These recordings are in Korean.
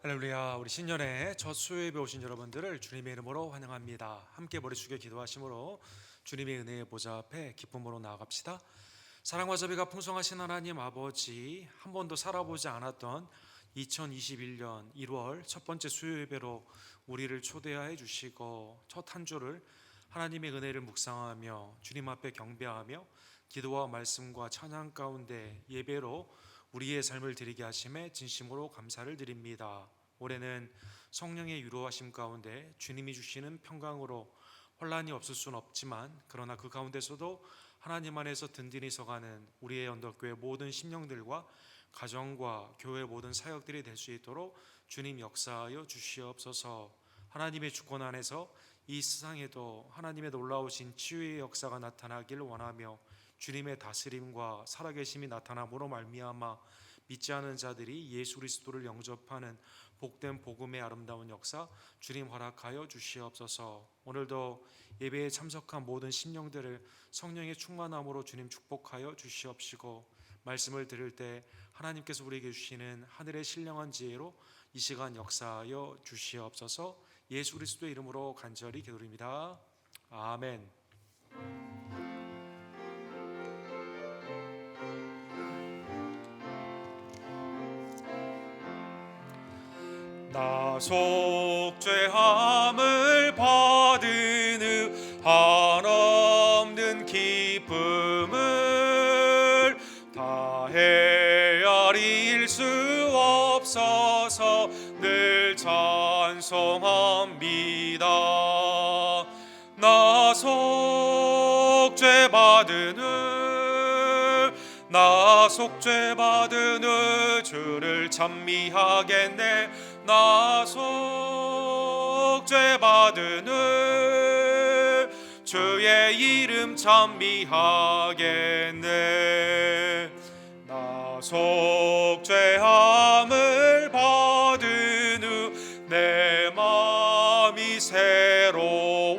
할렐루야. 우리 신년의 첫 수요예배 오신 여러분들을 주님의 이름으로 환영합니다. 함께 머리 숙여 기도하심으로 주님의 은혜의 보좌 앞에 기쁨으로 나아갑시다. 사랑과 자비가 풍성하신 하나님 아버지, 한 번도 살아보지 않았던 2021년 1월 첫 번째 수요예배로 우리를 초대하여 주시고 첫 한 주를 하나님의 은혜를 묵상하며 주님 앞에 경배하며 기도와 말씀과 찬양 가운데 예배로 우리의 삶을 드리게 하심에 진심으로 감사를 드립니다. 올해는 성령의 유로하심 가운데 주님이 주시는 평강으로 혼란이 없을 수는 없지만, 그러나 그 가운데서도 하나님 안에서 든든히 서가는 우리의 언덕교회 모든 심령들과 가정과 교회 모든 사역들이 될 수 있도록 주님 역사하여 주시옵소서. 하나님의 주권 안에서 이 세상에도 하나님의 놀라우신 치유의 역사가 나타나길 원하며, 주님의 다스림과 살아계심이 나타남으로 말미암아 믿지 않은 자들이 예수 그리스도를 영접하는 복된 복음의 아름다운 역사 주님 허락하여 주시옵소서. 오늘도 예배에 참석한 모든 심령들을 성령의 충만함으로 주님 축복하여 주시옵시고, 말씀을 들을 때 하나님께서 우리에게 주시는 하늘의 신령한 지혜로 이 시간 역사하여 주시옵소서. 예수 그리스도의 이름으로 간절히 기도드립니다. 아멘. 나 속죄함을 받은 한없는 기쁨을 다 헤아릴 수 없어서 늘 찬송합니다. 나 속죄받은 주를 찬미하겠네. 나 속죄받은 주의 이름 찬미하겠네. 나 속죄함을 받은 후 내 마음이 새로워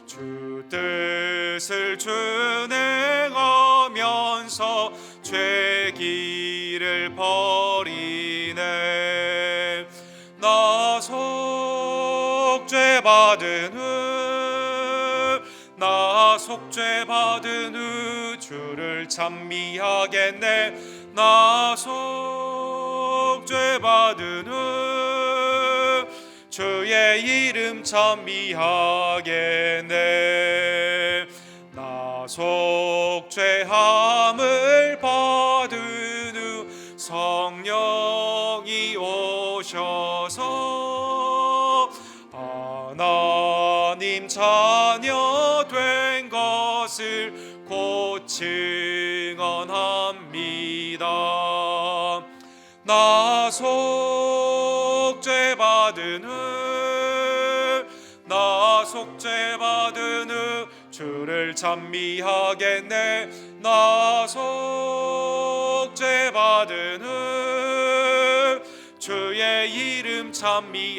주 뜻을 준행하면서 죄 길을 버리네. 나 속죄받은 후 주를 찬미하겠네. 나 속죄받은 후 주의 이름 찬미하겠네. 나 속죄함을 받은 후 성령이 오셔서 하나님 자녀 된 것을 곧 증언합니다. 나 속죄받은 후 주를 찬미하겠네. 나 속죄받은 후 주의 이름 찬미하겠네.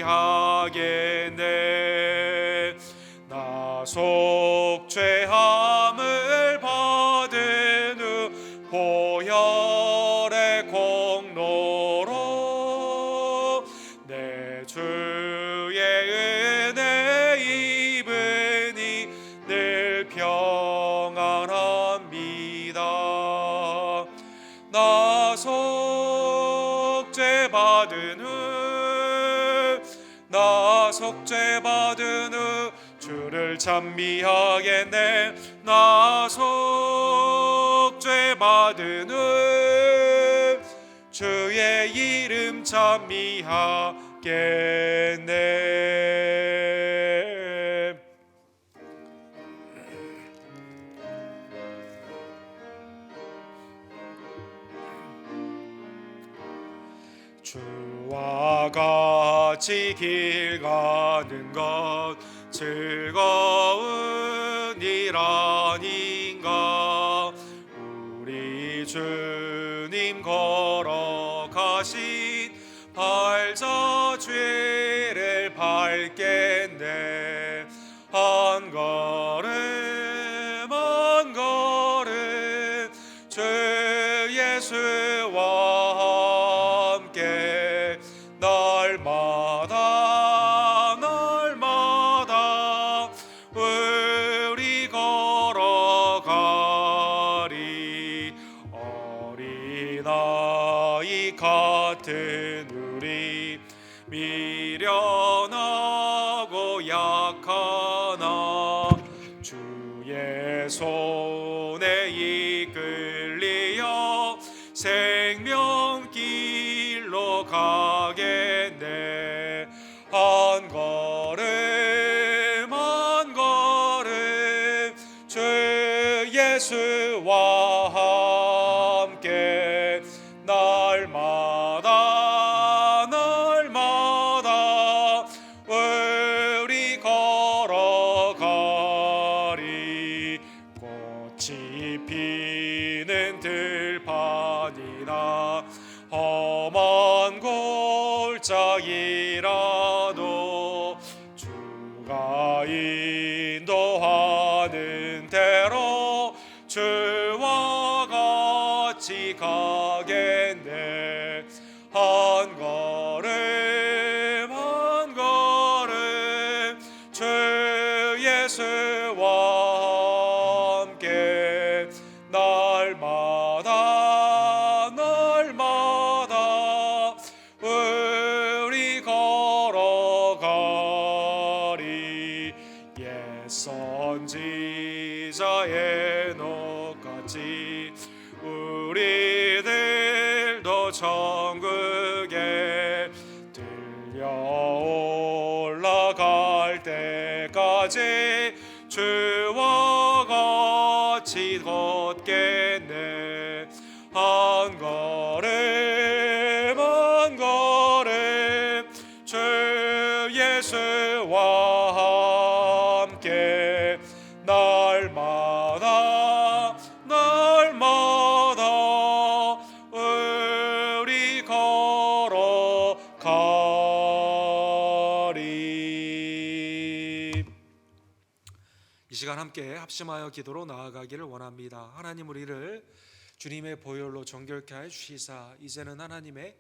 나 속죄함을 받은 후 보혈의 공로로 내 주의 은혜 입으니 늘 평안합니다. 나 속죄받은 후 주를 찬미하겠네. 나 속죄받은 후 주의 이름 찬미하겠네. 주와 같이 길 가는 것 즐거운 일 아닌가. 우리 주님 걸어가신 발자 죄를 밟겠네. 한 걸음 한 걸음 주 예수와 함께 같은 우리 미련하고 약하나 주의 손에 이끌리어 생명길로 가겠네. 한 걸음 한 걸음 주 예수와 함께 날마다 날마다 우리 걸어가리. 꽃이 피는 들판이나 험한 골짜기라도 주가 인도하는 대로 주와 같이 가겠네. 한 걸음 한 걸음 주 예수와 함께 날마다 날마다 우리 걸어가리. 옛 선지자의 녹같이 우리들도 천국에 들려 올라갈 때까지 주와 같이 걷겠네. 한 걸음 한 걸음 주 예수와 함께 날마다 날마다 우리 걸어가리. 이 시간 함께 합심하여 기도로 나아가기를 원합니다. 하나님, 우리를 주님의 보혈로 정결케 하여 주시사 이제는 하나님의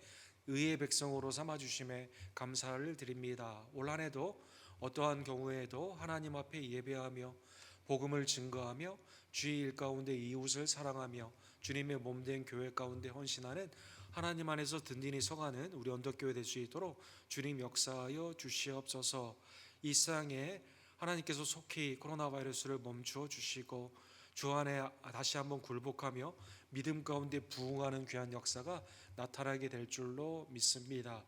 의의 백성으로 삼아 주심에 감사를 드립니다. 올 한 해도 어떠한 경우에도 하나님 앞에 예배하며 복음을 증거하며 주의 일 가운데 이웃을 사랑하며 주님의 몸된 교회 가운데 헌신하는 하나님 안에서 든든히 서가는 우리 언덕교회 될 수 있도록 주님 역사하여 주시옵소서. 이 세상에 하나님께서 속히 코로나 바이러스를 멈추어 주시고 주 안에 다시 한번 굴복하며 믿음 가운데 부흥하는 귀한 역사가 나타나게 될 줄로 믿습니다.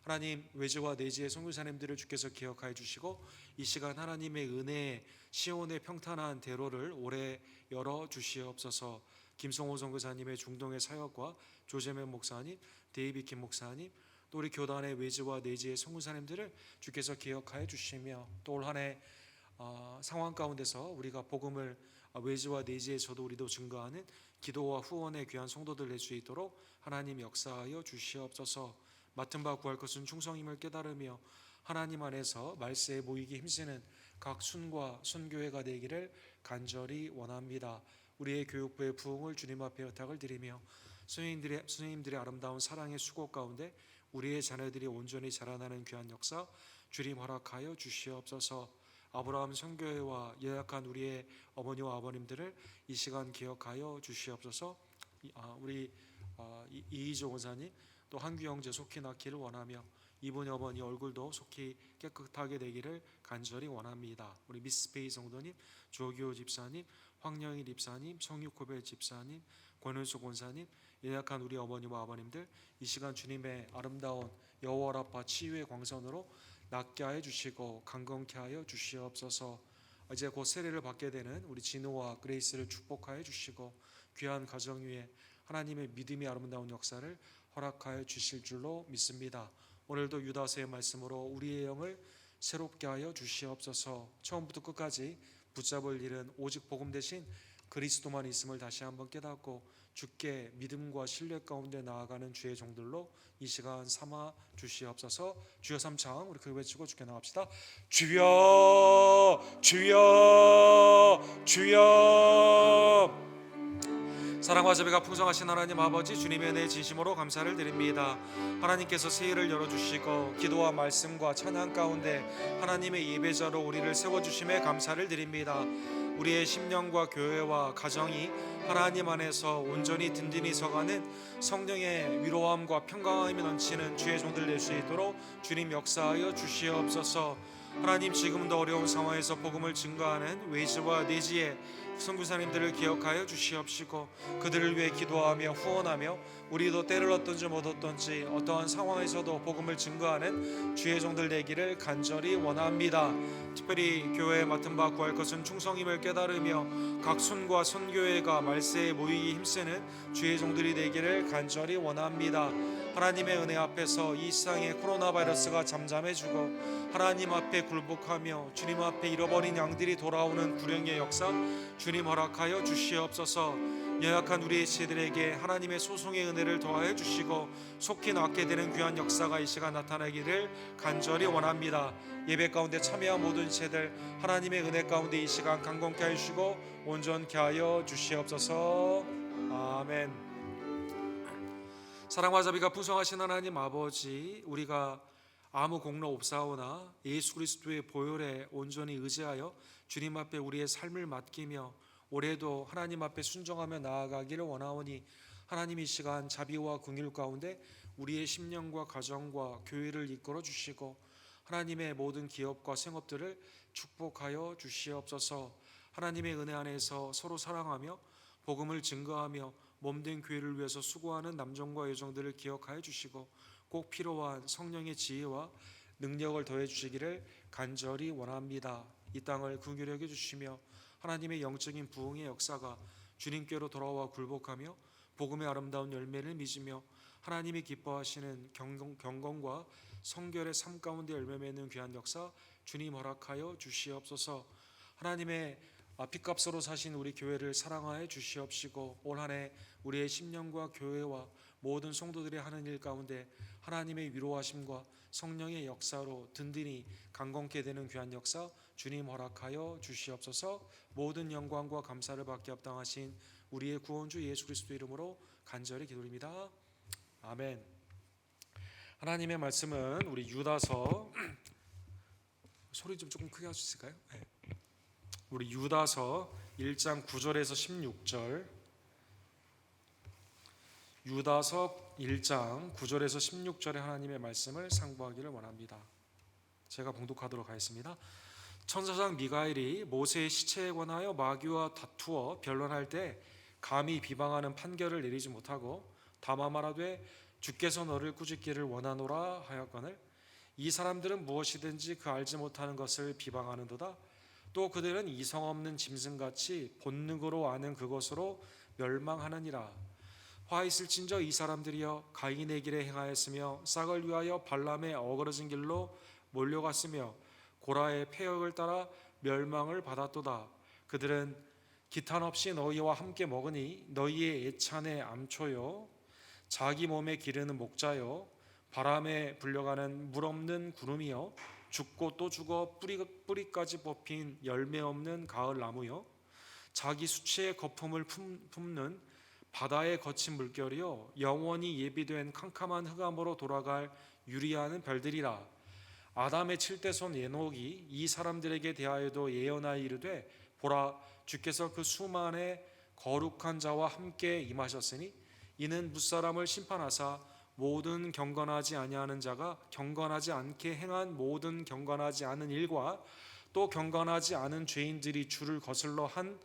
하나님, 외지와 내지의 선교사님들을 주께서 기억하여 주시고 이 시간 하나님의 은혜의 시온의 평탄한 대로를 오래 열어 주시옵소서. 김성호 선교사님의 중동의 사역과 조재명 목사님, 데이비 김 목사님, 또 우리 교단의 외지와 내지의 선교사님들을 주께서 기억하여 주시며 또 올 한 해 상황 가운데서 우리가 복음을 외지와 내지에서도 우리도 증거하는 기도와 후원의 귀한 성도들 될 수 있도록 하나님 역사하여 주시옵소서. 맡은 바 구할 것은 충성임을 깨달으며 하나님 안에서 말세에 모이기 힘쓰는 각 순과 순교회가 되기를 간절히 원합니다. 우리의 교육부의 부흥을 주님 앞에 부탁을 드리며 스님들의 아름다운 사랑의 수고 가운데 우리의 자녀들이 온전히 자라나는 귀한 역사 주님 허락하여 주시옵소서. 아브라함 선교회와 예약한 우리의 어머니와 아버님들을 이 시간 기억하여 주시옵소서. 우리 이희조 원사님 또 한규 형제 속히 낫기를 원하며 이분의 어머니 얼굴도 속히 깨끗하게 되기를 간절히 원합니다. 우리 미스페이 성도님, 조규호 집사님, 황영희 집사님, 성육고별 집사님, 권은수 권사님, 예약한 우리 어머니와 아버님들 이 시간 주님의 아름다운 여호와라파 치유의 광선으로 낫게 하여 주시고 강건케 하여 주시옵소서. 이제 곧 세례를 받게 되는 우리 진호와 그레이스를 축복하여 주시고 귀한 가정 위에 하나님의 믿음이 아름다운 역사를 허락하여 주실 줄로 믿습니다. 오늘도 유다서의 말씀으로 우리의 영을 새롭게 하여 주시옵소서. 처음부터 끝까지 붙잡을 일은 오직 복음 대신 그리스도만 있음을 다시 한번 깨닫고 주께 믿음과 신뢰 가운데 나아가는 주의 종들로 이 시간 삼아 주시옵소서. 주여 삼창 우리 그 외치고 주께 나갑시다. 주여 주여 주여. 사랑과 자비가 풍성하신 하나님 아버지, 주님의 은혜에 진심으로 감사를 드립니다. 하나님께서 새해를 열어주시고 기도와 말씀과 찬양 가운데 하나님의 예배자로 우리를 세워주심에 감사를 드립니다. 우리의 심령과 교회와 가정이 하나님 안에서 온전히 든든히 서가는 성령의 위로함과 평강함이 넘치는 주의 종들 될 수 있도록 주님 역사하여 주시옵소서. 하나님, 지금도 어려운 상황에서 복음을 증거하는 외지와 내지의 선교사님들을 기억하여 주시옵시고 그들을 위해 기도하며 후원하며 우리도 때를 얻든지 못 얻든지 어떠한 상황에서도 복음을 증거하는 주의 종들 되기를 간절히 원합니다. 특별히 교회에 맡은 바 구할 것은 충성임을 깨달으며 각 손과 선교회가 말세에 모이기 힘쓰는 주의 종들이 되기를 간절히 원합니다. 하나님의 은혜 앞에서 이 세상의 코로나 바이러스가 잠잠해지고 하나님 앞에 굴복하며 주님 앞에 잃어버린 양들이 돌아오는 구령의 역사 주님 허락하여 주시옵소서. 연약한 우리의 세대들에게 하나님의 소송의 은혜를 더하여 주시고 속히 낫게 되는 귀한 역사가 이 시간 나타나기를 간절히 원합니다. 예배 가운데 참여한 모든 세대들 하나님의 은혜 가운데 이 시간 강건케 하시고 온전케 하여 주시옵소서. 아멘. 사랑과 자비가 풍성하신 하나님 아버지, 우리가 아무 공로 없사오나 예수 그리스도의 보혈에 온전히 의지하여 주님 앞에 우리의 삶을 맡기며 올해도 하나님 앞에 순종하며 나아가기를 원하오니 하나님 이 시간 자비와 긍휼 가운데 우리의 심령과 가정과 교회를 이끌어 주시고 하나님의 모든 기업과 생업들을 축복하여 주시옵소서. 하나님의 은혜 안에서 서로 사랑하며 복음을 증거하며 몸된 교회를 위해서 수고하는 남정과 여정들을 기억하여 주시고 꼭 필요한 성령의 지혜와 능력을 더해 주시기를 간절히 원합니다. 이 땅을 긍휼히 여겨 주시며 하나님의 영적인 부흥의 역사가 주님께로 돌아와 굴복하며 복음의 아름다운 열매를 맺으며 하나님이 기뻐하시는 경건과 성결의 삶 가운데 열매 맺는 귀한 역사 주님 허락하여 주시옵소서. 하나님의 피값으로 사신 우리 교회를 사랑하여 주시옵시고 올 한 해 우리의 심령과 교회와 모든 성도들의 하는 일 가운데 하나님의 위로하심과 성령의 역사로 든든히 강건케 되는 귀한 역사 주님 허락하여 주시옵소서. 모든 영광과 감사를 받게 합당하신 우리의 구원주 예수 그리스도 이름으로 간절히 기도드립니다. 아멘. 하나님의 말씀은 우리 유다서 소리 좀 조금 크게 할 수 있을까요? 네. 우리 유다서 1장 9절에서 16절, 유다서 1장 9절에서 16절의 하나님의 말씀을 상고하기를 원합니다. 제가 봉독하도록 하겠습니다. 천사장 미가엘이 모세의 시체에 관하여 마귀와 다투어 변론할 때 감히 비방하는 판결을 내리지 못하고 다만 말하되 주께서 너를 꾸짖기를 원하노라 하였거늘 이 사람들은 무엇이든지 그 알지 못하는 것을 비방하는도다. 또 그들은 이성 없는 짐승같이 본능으로 아는 그것으로 멸망하느니라. 화 있을진저 이 사람들이여 가인의 길에 행하였으며 싹을 위하여 발람의 어그러진 길로 몰려갔으며 고라의 폐역을 따라 멸망을 받았도다. 그들은 기탄 없이 너희와 함께 먹으니 너희의 애찬의 암초요 자기 몸에 기르는 목자요 바람에 불려가는 물 없는 구름이요 죽고 또 죽어 뿌리까지 뽑힌 열매 없는 가을 나무요 자기 수치의 거품을 품는 바다의 거친 물결이요 영원히 예비된 캄캄한 흑암으로 돌아갈 유리하는 별들이라. 아담의 칠대손 에녹이 이 사람들에게 대하여도 예언하여 이르되 보라 주께서 그 수만의 거룩한 자와 함께 임하셨으니 이는 무사람을 심판하사 모든 경건하지 아니하는 자가 경건하지 않게 행한 모든 경건하지 않은 일과 또 경건하지 않은 죄인들이 주를 거슬러 한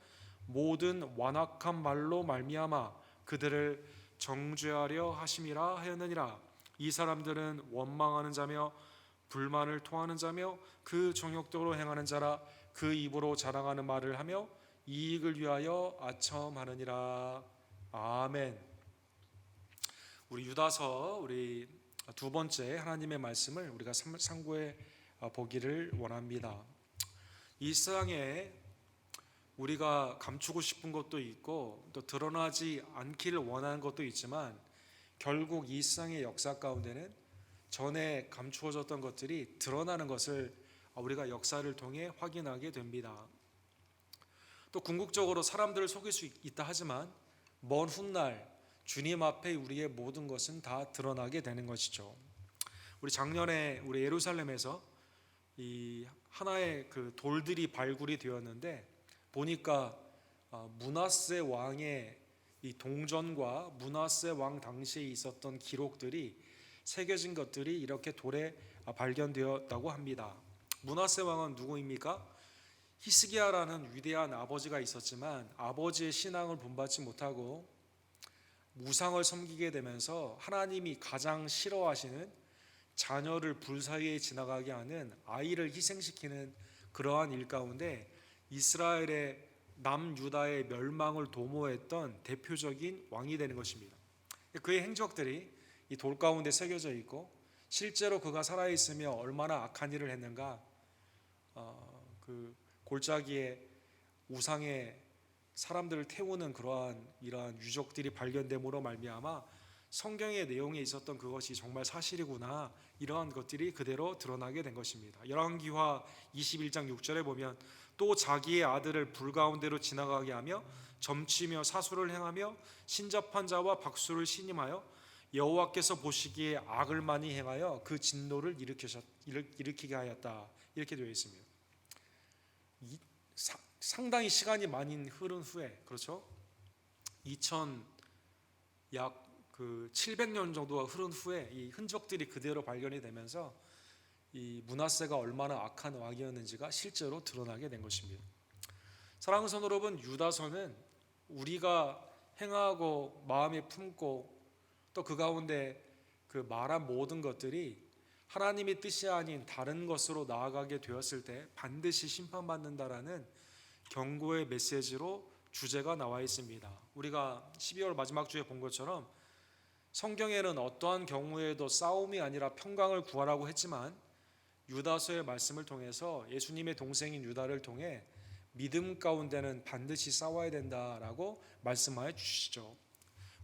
모든 완악한 말로 말미암아 그들을 정죄하려 하심이라 하였느니라. 이 사람들은 원망하는 자며 불만을 토하는 자며 그 정욕대로 행하는 자라. 그 입으로 자랑하는 말을 하며 이익을 위하여 아첨하느니라. 아멘. 우리 유다서 우리 두 번째 하나님의 말씀을 우리가 상고해 보기를 원합니다. 이 세상에 우리가 감추고 싶은 것도 있고 또 드러나지 않기를 원하는 것도 있지만 결국 이 세상의 역사 가운데는 전에 감추어졌던 것들이 드러나는 것을 우리가 역사를 통해 확인하게 됩니다. 또 궁극적으로 사람들을 속일 수 있다 하지만 먼 훗날 주님 앞에 우리의 모든 것은 다 드러나게 되는 것이죠. 우리 작년에 우리 예루살렘에서 이 하나의 그 돌들이 발굴이 되었는데 보니까 므낫세 왕의 이 동전과 므낫세 왕 당시에 있었던 기록들이 새겨진 것들이 이렇게 돌에 발견되었다고 합니다. 므낫세 왕은 누구입니까? 히스기야라는 위대한 아버지가 있었지만 아버지의 신앙을 본받지 못하고 우상을 섬기게 되면서 하나님이 가장 싫어하시는 자녀를 불사위에 지나가게 하는 아이를 희생시키는 그러한 일 가운데 이스라엘의 남유다의 멸망을 도모했던 대표적인 왕이 되는 것입니다. 그의 행적들이 이 돌 가운데 새겨져 있고 실제로 그가 살아있으며 얼마나 악한 일을 했는가, 그 골짜기에 우상의 사람들을 태우는 이러한 유적들이 발견됨으로 말미암아 성경의 내용에 있었던 그것이 정말 사실이구나, 이러한 것들이 그대로 드러나게 된 것입니다. 열왕기하 21장 6절에 보면 또 자기의 아들을 불 가운데로 지나가게 하며 점치며 사수를 행하며 신접한 자와 박수를 신임하여 여호와께서 보시기에 악을 많이 행하여 그 진노를 일으키게 하였다, 이렇게 되어 있습니다. 상당히 시간이 많이 흐른 후에, 그렇죠? 약 700년 정도가 흐른 후에 이 흔적들이 그대로 발견이 되면서 이 므낫세가 얼마나 악한 왕이었는지가 실제로 드러나게 된 것입니다. 사랑하는 성도 여러분, 유다서는 우리가 행하고 마음에 품고 또 그 가운데 그 말한 모든 것들이 하나님의 뜻이 아닌 다른 것으로 나아가게 되었을 때 반드시 심판받는다라는 경고의 메시지로 주제가 나와 있습니다. 우리가 12월 마지막 주에 본 것처럼 성경에는 어떠한 경우에도 싸움이 아니라 평강을 구하라고 했지만 유다서의 말씀을 통해서 예수님의 동생인 유다를 통해 믿음 가운데는 반드시 싸워야 된다라고 말씀하여 주시죠.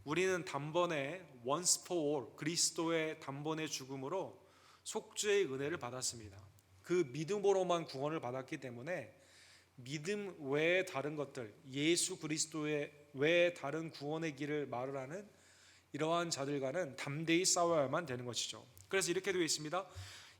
우리는 단번에 once for all, 그리스도의 단번의 죽음으로 속죄의 은혜를 받았습니다. 그 믿음으로만 구원을 받았기 때문에 믿음 외에 다른 것들, 예수 그리스도의 외에 다른 구원의 길을 말을 하는 이러한 자들과는 담대히 싸워야만 되는 것이죠. 그래서 이렇게 되어 있습니다.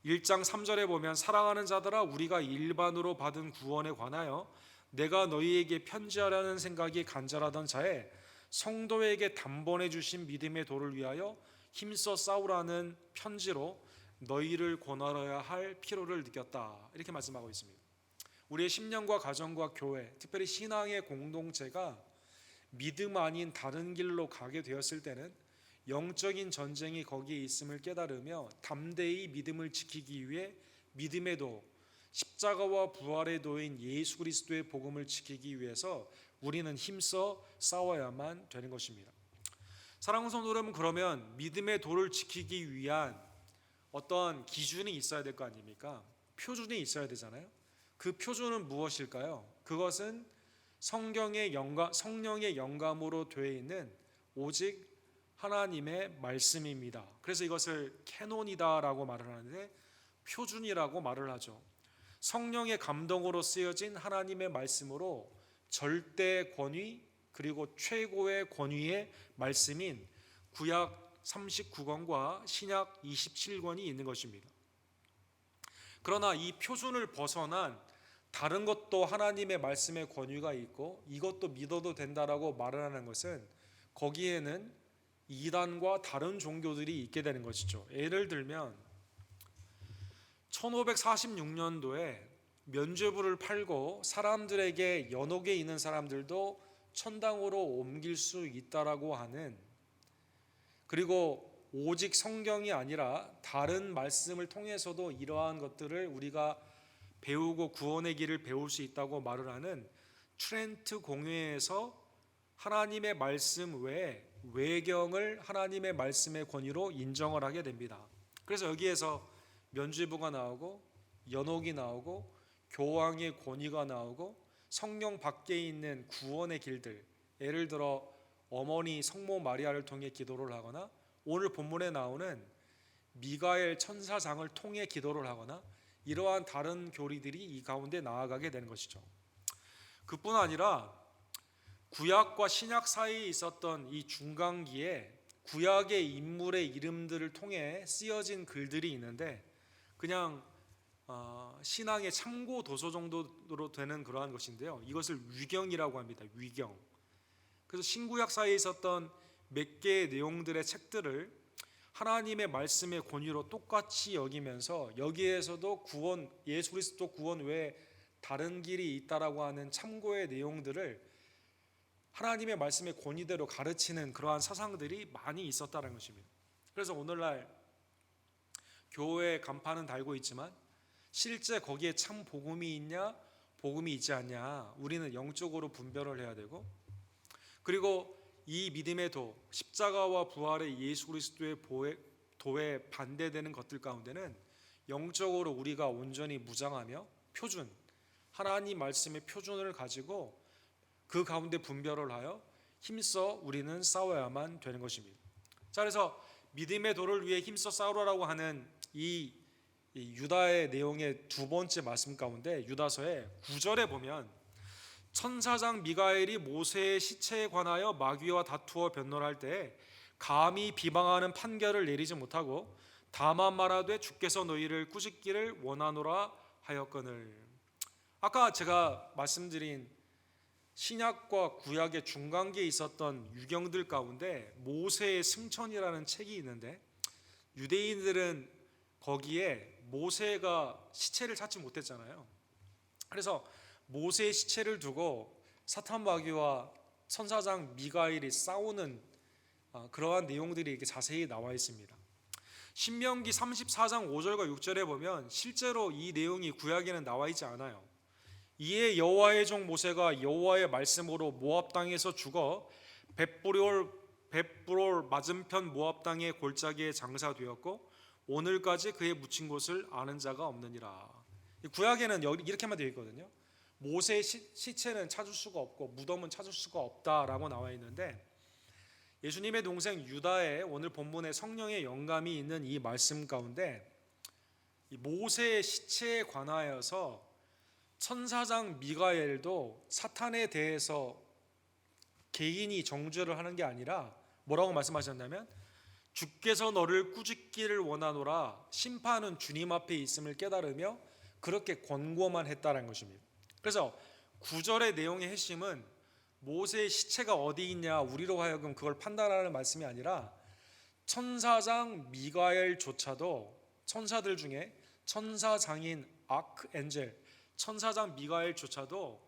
1장 3절에 보면 사랑하는 자들아, 우리가 일반으로 받은 구원에 관하여 내가 너희에게 편지하라는 생각이 간절하던 자에 성도에게 단번에 주신 믿음의 도를 위하여 힘써 싸우라는 편지로 너희를 권하여야 할 필요를 느꼈다, 이렇게 말씀하고 있습니다. 우리의 심령과 가정과 교회, 특별히 신앙의 공동체가 믿음 아닌 다른 길로 가게 되었을 때는 영적인 전쟁이 거기에 있음을 깨달으며 담대히 믿음을 지키기 위해 믿음의 도, 십자가와 부활의 도인 예수 그리스도의 복음을 지키기 위해서 우리는 힘써 싸워야만 되는 것입니다. 사랑하는 성도 여러분, 그러면 믿음의 도를 지키기 위한 어떤 기준이 있어야 될 거 아닙니까? 표준이 있어야 되잖아요. 그 표준은 무엇일까요? 그것은 성령의 영감으로 되어 있는 오직 하나님의 말씀입니다. 그래서 이것을 캐논이다라고 말을 하는데 표준이라고 말을 하죠. 성령의 감동으로 쓰여진 하나님의 말씀으로 절대 권위 그리고 최고의 권위의 말씀인 구약 39권과 신약 27권이 있는 것입니다. 그러나 이 표준을 벗어난 다른 것도 하나님의 말씀의 권위가 있고 이것도 믿어도 된다라고 말을 하는 것은 거기에는 이단과 다른 종교들이 있게 되는 것이죠. 예를 들면 1546년도에 면죄부를 팔고 사람들에게 연옥에 있는 사람들도 천당으로 옮길 수 있다라고 하는, 그리고 오직 성경이 아니라 다른 말씀을 통해서도 이러한 것들을 우리가 배우고 구원의 길을 배울 수 있다고 말을 하는 트렌트 공회에서 하나님의 말씀 외에 외경을 하나님의 말씀의 권위로 인정을 하게 됩니다. 그래서 여기에서 면죄부가 나오고 연옥이 나오고 교황의 권위가 나오고 성령 밖에 있는 구원의 길들, 예를 들어 어머니 성모 마리아를 통해 기도를 하거나 오늘 본문에 나오는 미가엘 천사장을 통해 기도를 하거나 이러한 다른 교리들이 이 가운데 나아가게 되는 것이죠. 그뿐 아니라 구약과 신약 사이에 있었던 이 중간기에 구약의 인물의 이름들을 통해 쓰여진 글들이 있는데 그냥 신앙의 참고 도서 정도로 되는 그러한 것인데요. 이것을 위경이라고 합니다. 위경. 그래서 신구약사에 있었던 몇 개의 내용들의 책들을 하나님의 말씀의 권위로 똑같이 여기면서 여기에서도 구원, 예수 그리스도 구원 외에 다른 길이 있다라고 하는 참고의 내용들을 하나님의 말씀의 권위대로 가르치는 그러한 사상들이 많이 있었다는 것입니다. 그래서 오늘날 교회 간판은 달고 있지만 실제 거기에 참 복음이 있냐 복음이 있지 않냐 우리는 영적으로 분별을 해야 되고, 그리고 이 믿음의 도, 십자가와 부활의 예수 그리스도의 도에 반대되는 것들 가운데는 영적으로 우리가 온전히 무장하며 표준, 하나님 말씀의 표준을 가지고 그 가운데 분별을 하여 힘써 우리는 싸워야만 되는 것입니다. 자, 그래서 믿음의 도를 위해 힘써 싸우라고 하는 이 유다의 내용의 두 번째 말씀 가운데 유다서의 9절에 보면 천사장 미가엘이 모세의 시체에 관하여 마귀와 다투어 변론할 때 감히 비방하는 판결을 내리지 못하고 다만 말하되 주께서 너희를 꾸짖기를 원하노라 하였거늘. 아까 제가 말씀드린 신약과 구약의 중간기에 있었던 유경들 가운데 모세의 승천이라는 책이 있는데 유대인들은 거기에 모세가 시체를 찾지 못했잖아요. 그래서 모세의 시체를 두고 사탄 마귀와 천사장 미가엘이 싸우는 그러한 내용들이 이렇게 자세히 나와 있습니다. 신명기 34장 5절과 6절에 보면 실제로 이 내용이 구약에는 나와 있지 않아요. 이에 여호와의 종 모세가 여호와의 말씀으로 모압 땅에서 죽어 벳브롤 맞은편 모압 땅의 골짜기에 장사되었고 오늘까지 그의 묻힌 곳을 아는 자가 없느니라. 구약에는 이렇게만 되어 있거든요. 모세의 시체는 찾을 수가 없고 무덤은 찾을 수가 없다라고 나와 있는데, 예수님의 동생 유다의 오늘 본문에 성령의 영감이 있는 이 말씀 가운데 이 모세의 시체에 관하여서 천사장 미가엘도 사탄에 대해서 개인이 정죄를 하는 게 아니라 뭐라고 말씀하셨냐면 주께서 너를 꾸짖기를 원하노라, 심판은 주님 앞에 있음을 깨달으며 그렇게 권고만 했다는 것입니다. 그래서 9절의 내용의 핵심은 모세의 시체가 어디 있냐 우리로 하여금 그걸 판단하는 말씀이 아니라 천사장 미가엘조차도 천사들 중에 천사장인 아크엔젤 천사장 미가엘조차도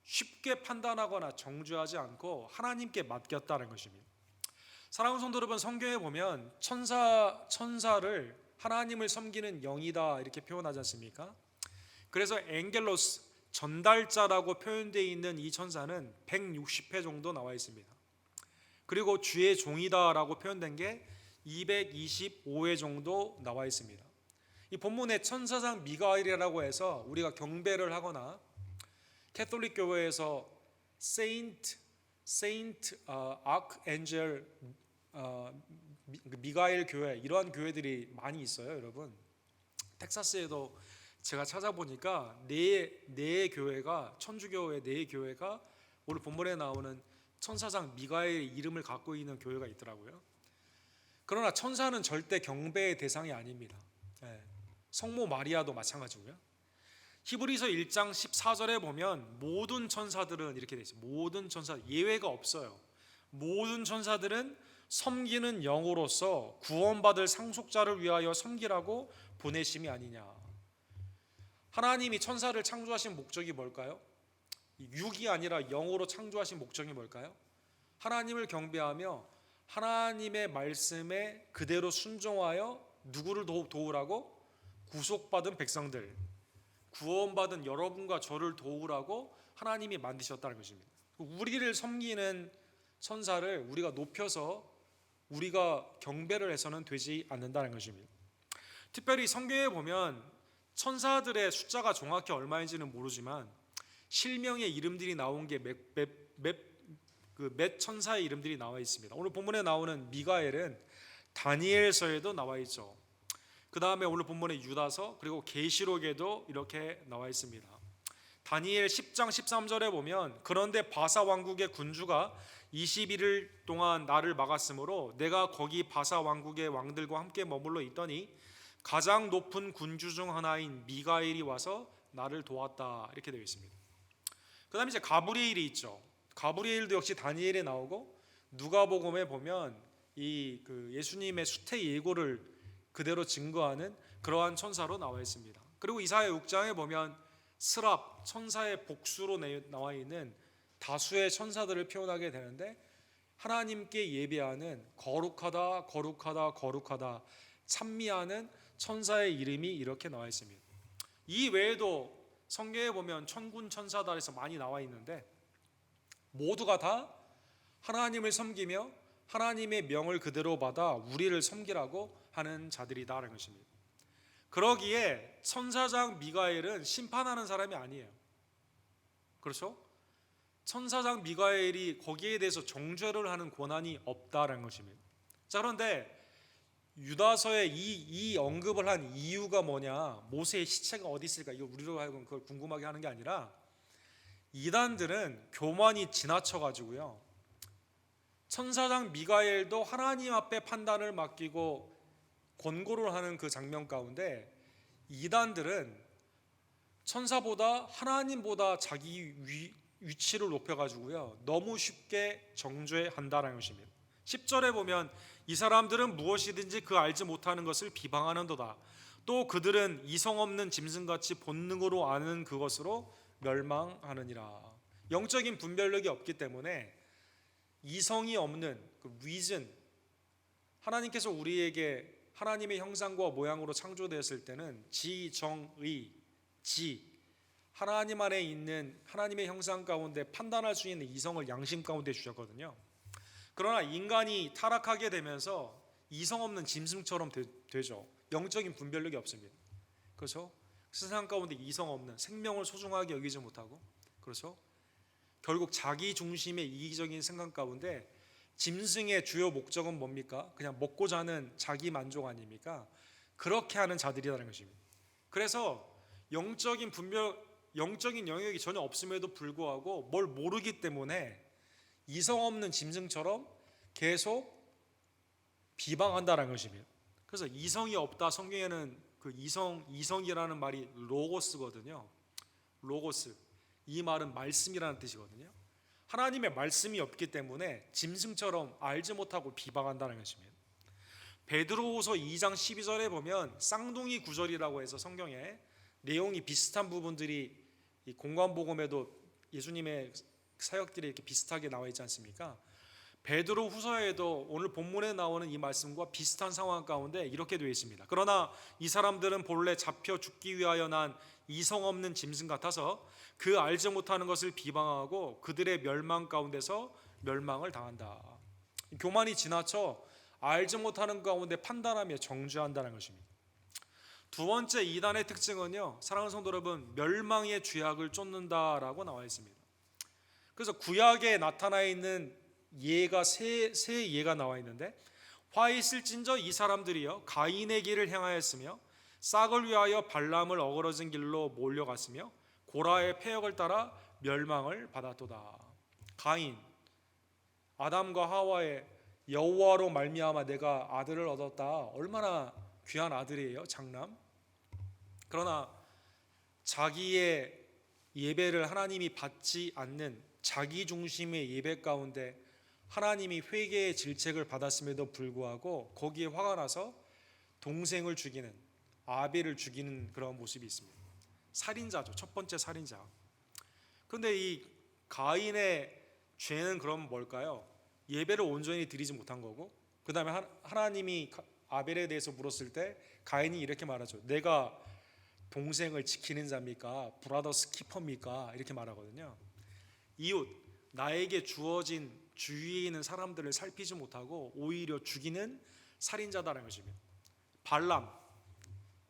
쉽게 판단하거나 정죄하지 않고 하나님께 맡겼다는 것입니다. 사랑하는 성도 여러분, 성경에 보면 천사를 하나님을 섬기는 영이다 이렇게 표현하지 않습니까? 그래서 엥겔로스 전달자라고 표현되어 있는 이 천사는 160회 정도 나와 있습니다. 그리고 주의 종이다라고 표현된 게 225회 정도 나와 있습니다. 이 본문에 천사장 미가엘이라고 해서 우리가 경배를 하거나 캐톨릭 교회에서 세인트 아크엔젤 미가엘 교회, 이러한 교회들이 많이 있어요. 여러분, 텍사스에도 제가 찾아보니까 네 교회가, 천주교회 네 교회가 오늘 본문에 나오는 천사장 미가엘의 이름을 갖고 있는 교회가 있더라고요. 그러나 천사는 절대 경배의 대상이 아닙니다. 성모 마리아도 마찬가지고요. 히브리서 1장 14절에 보면 모든 천사들은 이렇게 되어 있어요. 모든 천사, 예외가 없어요. 모든 천사들은 섬기는 영으로서 구원받을 상속자를 위하여 섬기라고 보내심이 아니냐. 하나님이 천사를 창조하신 목적이 뭘까요? 육이 아니라 영으로 창조하신 목적이 뭘까요? 하나님을 경배하며 하나님의 말씀에 그대로 순종하여 누구를 도우라고? 구속받은 백성들, 구원받은 여러분과 저를 도우라고 하나님이 만드셨다는 것입니다. 우리를 섬기는 천사를 우리가 높여서 우리가 경배를 해서는 되지 않는다는 것입니다. 특별히 성경에 보면 천사들의 숫자가 정확히 얼마인지는 모르지만 실명의 이름들이 나온 게 몇 천사의 이름들이 나와 있습니다. 오늘 본문에 나오는 미가엘은 다니엘서에도 나와 있죠. 그 다음에 오늘 본문의 유다서 그리고 계시록에도 이렇게 나와 있습니다. 다니엘 10장 13절에 보면 그런데 바사 왕국의 군주가 21일 동안 나를 막았으므로 내가 거기 바사 왕국의 왕들과 함께 머물러 있더니 가장 높은 군주 중 하나인 미가엘이 와서 나를 도왔다 이렇게 되어 있습니다. 그다음에 이제 가브리엘이 있죠. 가브리엘도 역시 다니엘에 나오고 누가복음에 보면 이 예수님의 수태 예고를 그대로 증거하는 그러한 천사로 나와 있습니다. 그리고 이사야 6장에 보면 스랍 천사의 복수로 나와 있는 다수의 천사들을 표현하게 되는데 하나님께 예배하는 거룩하다 거룩하다 거룩하다 찬미하는 천사의 이름이 이렇게 나와 있습니다. 이 외에도 성경에 보면 천군 천사단에서 많이 나와 있는데 모두가 다 하나님을 섬기며 하나님의 명을 그대로 받아 우리를 섬기라고 하는 자들이다라는 것입니다. 그러기에 천사장 미가엘은 심판하는 사람이 아니에요. 그렇죠? 천사장 미가엘이 거기에 대해서 정죄를 하는 권한이 없다라는 것입니다. 자, 그런데 유다서에 이 언급을 한 이유가 뭐냐? 모세의 시체가 어디 있을까? 이거 우리로 하여금 그걸 궁금하게 하는 게 아니라 이단들은 교만이 지나쳐 가지고요. 천사장 미가엘도 하나님 앞에 판단을 맡기고 권고를 하는 그 장면 가운데 이단들은 천사보다 하나님보다 자기 위치를 높여가지고요 너무 쉽게 정죄한다라는 것입니다. 10절에 보면 이 사람들은 무엇이든지 그 알지 못하는 것을 비방하는도다. 또 그들은 이성 없는 짐승같이 본능으로 아는 그것으로 멸망하느니라. 영적인 분별력이 없기 때문에 이성이 없는 그 reason, 하나님께서 우리에게 하나님의 형상과 모양으로 창조되었을 때는 지정의, 하나님 안에 있는 하나님의 형상 가운데 판단할 수 있는 이성을 양심 가운데 주셨거든요. 그러나 인간이 타락하게 되면서 이성 없는 짐승처럼 되죠. 영적인 분별력이 없습니다. 그렇죠? 세상 가운데 이성 없는, 생명을 소중하게 여기지 못하고, 그렇죠? 결국 자기 중심의 이기적인 생각 가운데 짐승의 주요 목적은 뭡니까? 그냥 먹고 자는 자기 만족 아닙니까? 그렇게 하는 자들이라는 것입니다. 그래서 영적인 영역이 전혀 없음에도 불구하고 뭘 모르기 때문에 이성 없는 짐승처럼 계속 비방한다는 것입니다. 그래서 이성이 없다, 성경에는 그 이성이라는 말이 로고스거든요. 로고스, 이 말은 말씀이라는 뜻이거든요. 하나님의 말씀이 없기 때문에 짐승처럼 알지 못하고 비방한다는 것입니다. 베드로후서 2장 12절에 보면 쌍둥이 구절이라고 해서 성경에 내용이 비슷한 부분들이 이 공관복음에도 예수님의 사역들이 이렇게 비슷하게 나와 있지 않습니까? 베드로 후서에도 오늘 본문에 나오는 이 말씀과 비슷한 상황 가운데 이렇게 되어 있습니다. 그러나 이 사람들은 본래 잡혀 죽기 위하여 난 이성 없는 짐승 같아서 그 알지 못하는 것을 비방하고 그들의 멸망 가운데서 멸망을 당한다. 교만이 지나쳐 알지 못하는 가운데 판단하며 정죄한다는 것입니다. 두 번째 이단의 특징은요, 사랑하는 성도 여러분, 멸망의 죄악을 쫓는다라고 나와 있습니다. 그래서 구약에 나타나 있는 예가 세 예가 나와 있는데, 화 있을진저 이 사람들이요 가인의 길을 행하였으며 싹을 위하여 발람을 어그러진 길로 몰려갔으며 고라의 패역을 따라 멸망을 받았도다. 가인, 아담과 하와의 여호와로 말미암아 내가 아들을 얻었다. 얼마나 귀한 아들이에요, 장남. 그러나 자기의 예배를 하나님이 받지 않는 자기 중심의 예배 가운데 하나님이 회개의 질책을 받았음에도 불구하고 거기에 화가 나서 동생을 죽이는, 아벨을 죽이는 그런 모습이 있습니다. 살인자죠. 첫 번째 살인자. 그런데 이 가인의 죄는 그럼 뭘까요? 예배를 온전히 드리지 못한 거고, 그 다음에 하나님이 아벨에 대해서 물었을 때 가인이 이렇게 말하죠. 내가 동생을 지키는 자입니까? 브라더스 키퍼입니까? 이렇게 말하거든요. 이웃, 나에게 주어진 주위에 있는 사람들을 살피지 못하고 오히려 죽이는 살인자다라는 것입니다. 발람,